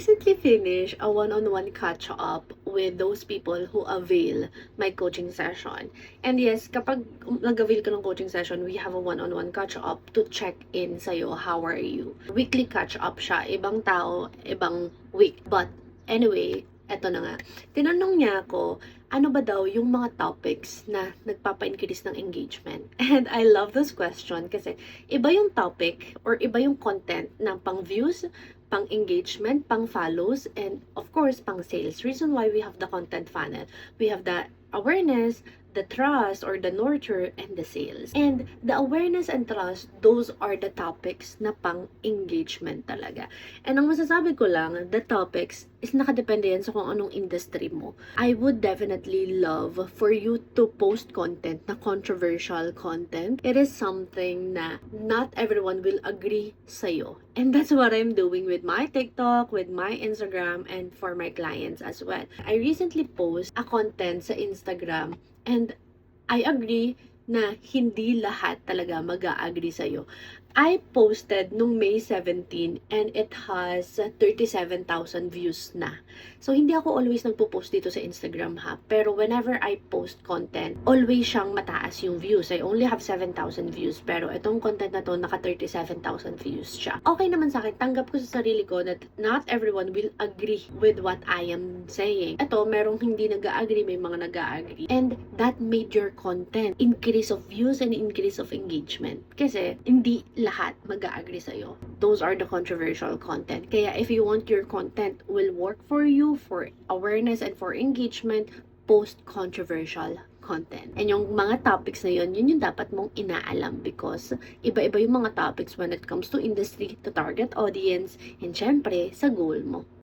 recently finished a one-on-one catch-up with those people who avail my coaching session. And yes, kapag nag-avail ka ng coaching session, we have a one-on-one catch-up to check in sa'yo, how are you? Weekly catch-up siya, ibang tao, ibang week. But anyway, eto na nga. Tinanong niya ako, ano ba daw yung mga topics na nagpapa-increase ng engagement? And I love this question kasi iba yung topic or iba yung content ng pang-views, pang-engagement, pang-follows, and of course, pang-sales. Reason why we have the content funnel. We have the awareness, the trust or the nurture, and the sales. And the awareness and trust, those are the topics na pang-engagement talaga. And ang masasabi ko lang, the topics is nakadepende yan sa kung anong industry mo. I would definitely love for you to post content na controversial content. It is something na not everyone will agree sa'yo. And that's what I'm doing with my TikTok, with my Instagram, and for my clients as well. I recently post a content sa Instagram and I agree na hindi lahat talaga mag-a-agree sa'yo. I posted nung May 17 and it has 37,000 views na. So, hindi ako always nagpo-post dito sa Instagram ha. Pero whenever I post content, always siyang mataas yung views. I only have 7,000 views. Pero itong content na to, naka 37,000 views siya. Okay naman sa akin, tanggap ko sa sarili ko that not everyone will agree with what I am saying. Ito, merong hindi nag-a-agree, may mga nag-a-agree. And that made your content increase of views and increase of engagement. Kasi, hindi lahat mag-a-agree sa'yo. Those are the controversial content. Kaya if you want your content will work for you, for awareness and for engagement, post controversial content. And yung mga topics na yun yung dapat mong inaalam because iba-iba yung mga topics when it comes to industry, to target audience, and syempre, sa goal mo.